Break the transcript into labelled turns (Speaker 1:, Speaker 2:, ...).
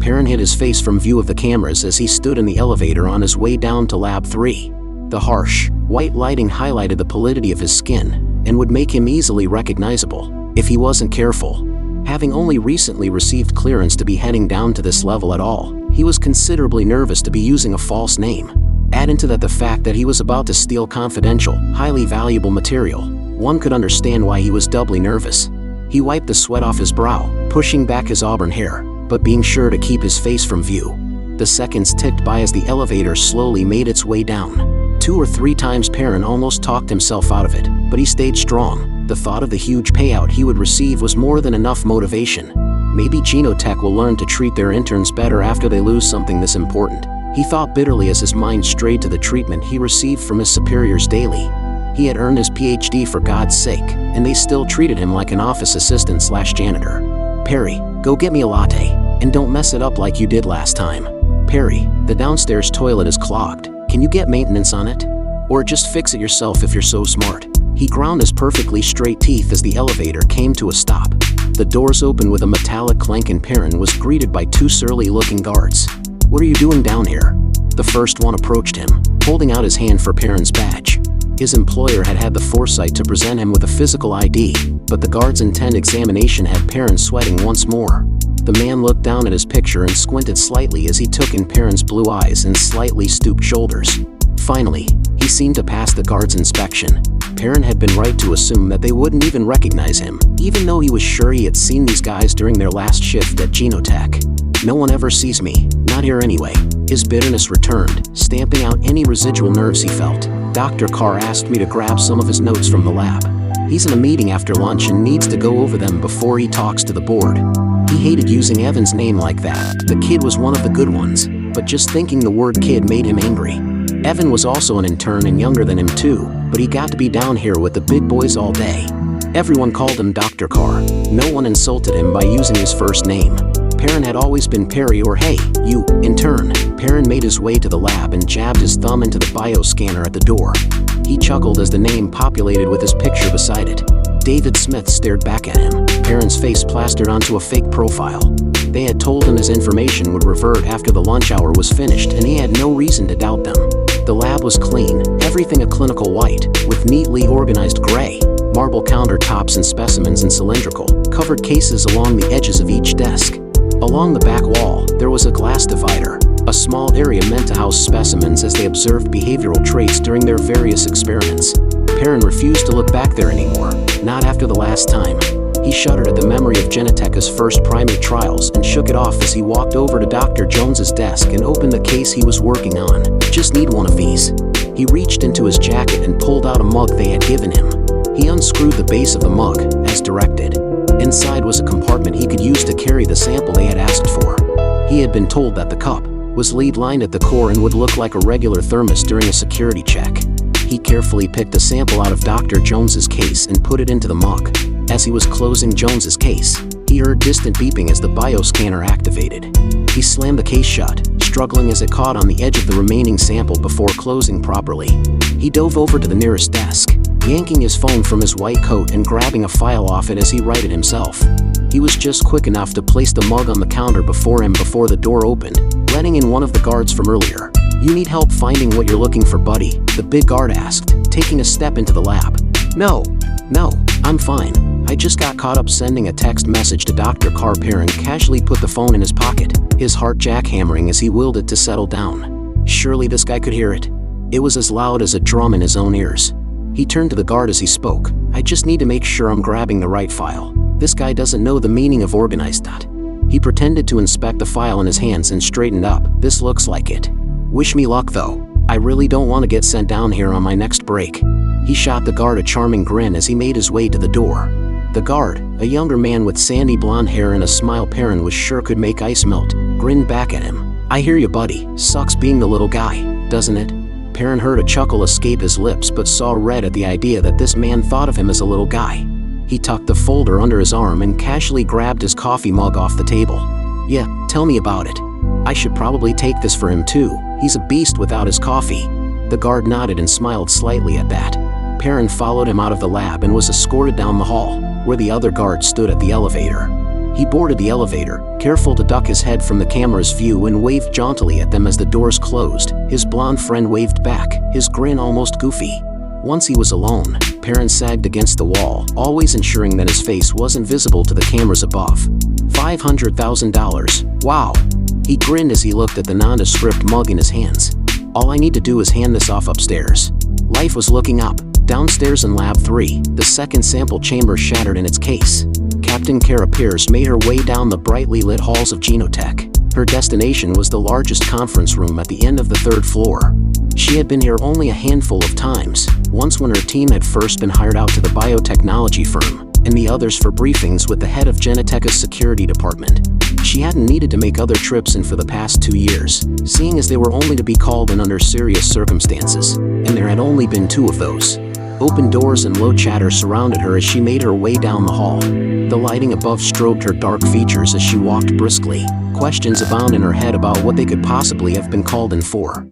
Speaker 1: Perrin hid his face from view of the cameras as he stood in the elevator on his way down to Lab 3. The harsh, white lighting highlighted the pallidity of his skin and would make him easily recognizable if he wasn't careful. Having only recently received clearance to be heading down to this level at all, he was considerably nervous to be using a false name. Add into that the fact that he was about to steal confidential, highly valuable material. One could understand why he was doubly nervous. He wiped the sweat off his brow, pushing back his auburn hair, but being sure to keep his face from view. The seconds ticked by as the elevator slowly made its way down. 2 or 3 times Perrin almost talked himself out of it, but he stayed strong. The thought of the huge payout he would receive was more than enough motivation. Maybe Genotech will learn to treat their interns better after they lose something this important. He thought bitterly as his mind strayed to the treatment he received from his superiors daily. He had earned his PhD for God's sake, and they still treated him like an office assistant/janitor. "Perry, go get me a latte, and don't mess it up like you did last time." "Perry, the downstairs toilet is clogged. Can you get maintenance on it? Or just fix it yourself if you're so smart." He ground his perfectly straight teeth as the elevator came to a stop. The doors opened with a metallic clank and Perrin was greeted by 2 surly-looking guards. "What are you doing down here?" The first one approached him, holding out his hand for Perrin's badge. His employer had had the foresight to present him with a physical ID, but the guard's intent examination had Perrin sweating once more. The man looked down at his picture and squinted slightly as he took in Perrin's blue eyes and slightly stooped shoulders. Finally, he seemed to pass the guard's inspection. Perrin had been right to assume that they wouldn't even recognize him, even though he was sure he had seen these guys during their last shift at Genotech. "No one ever sees me, not here anyway." His bitterness returned, stamping out any residual nerves he felt. "Dr. Carr asked me to grab some of his notes from the lab. He's in a meeting after lunch and needs to go over them before he talks to the board." He hated using Evan's name like that. The kid was one of the good ones, but just thinking the word kid made him angry. Evan was also an intern and younger than him too, but he got to be down here with the big boys all day. Everyone called him Dr. Carr. No one insulted him by using his first name. Perrin had always been Perry or "Hey, you, intern." Perrin made his way to the lab and jabbed his thumb into the bioscanner at the door. He chuckled as the name populated with his picture beside it. David Smith stared back at him, Perrin's face plastered onto a fake profile. They had told him his information would revert after the lunch hour was finished, and he had no reason to doubt them. The lab was clean, everything a clinical white, with neatly organized gray, marble countertops and specimens in cylindrical, covered cases along the edges of each desk. Along the back wall, there was a glass divider, a small area meant to house specimens as they observed behavioral traits during their various experiments. Perrin refused to look back there anymore, not after the last time. He shuddered at the memory of Genotech's first primate trials and shook it off as he walked over to Dr. Jones's desk and opened the case he was working on. "Just need one of these." He reached into his jacket and pulled out a mug they had given him. He unscrewed the base of the mug, as directed. Inside was a compartment he could use to carry the sample they had asked for. He had been told that the cup was lead-lined at the core and would look like a regular thermos during a security check. He carefully picked a sample out of Dr. Jones's case and put it into the mug. As he was closing Jones's case, he heard distant beeping as the bioscanner activated. He slammed the case shut, struggling as it caught on the edge of the remaining sample before closing properly. He dove over to the nearest desk, yanking his phone from his white coat and grabbing a file off it as he righted himself. He was just quick enough to place the mug on the counter before him before the door opened, letting in one of the guards from earlier. "You need help finding what you're looking for, buddy?" the big guard asked, taking a step into the lab. No, I'm fine. I just got caught up sending a text message to Dr. Kara Piers and casually put the phone in his pocket, his heart jackhammering as he willed it to settle down. Surely this guy could hear it. It was as loud as a drum in his own ears. He turned to the guard as he spoke. "I just need to make sure I'm grabbing the right file. This guy doesn't know the meaning of organized dot." He pretended to inspect the file in his hands and straightened up. "This looks like it. Wish me luck though. I really don't want to get sent down here on my next break." He shot the guard a charming grin as he made his way to the door. The guard, a younger man with sandy blonde hair and a smile Perrin was sure could make ice melt, grinned back at him. "I hear you, buddy. Sucks being the little guy, doesn't it?" Perrin heard a chuckle escape his lips but saw red at the idea that this man thought of him as a little guy. He tucked the folder under his arm and casually grabbed his coffee mug off the table. "Yeah, tell me about it. I should probably take this for him too. He's a beast without his coffee." The guard nodded and smiled slightly at that. Perrin followed him out of the lab and was escorted down the hall, where the other guard stood at the elevator. He boarded the elevator, careful to duck his head from the camera's view, and waved jauntily at them as the doors closed. His blonde friend waved back, his grin almost goofy. Once he was alone, Perrin sagged against the wall, always ensuring that his face wasn't visible to the cameras above. $500,000. Wow. He grinned as he looked at the nondescript mug in his hands. All I need to do is hand this off upstairs. Life was looking up. Downstairs in Lab 3, the second sample chamber shattered in its case. Captain Kara Piers made her way down the brightly lit halls of Genotech. Her destination was the largest conference room at the end of the 3rd floor. She had been here only a handful of times, once when her team had first been hired out to the biotechnology firm, and the others for briefings with the head of Genotech's security department. She hadn't needed to make other trips in for the past 2 years, seeing as they were only to be called in under serious circumstances, and there had only been 2 of those. Open doors and low chatter surrounded her as she made her way down the hall. The lighting above strobed her dark features as she walked briskly. Questions abound in her head about what they could possibly have been called in for.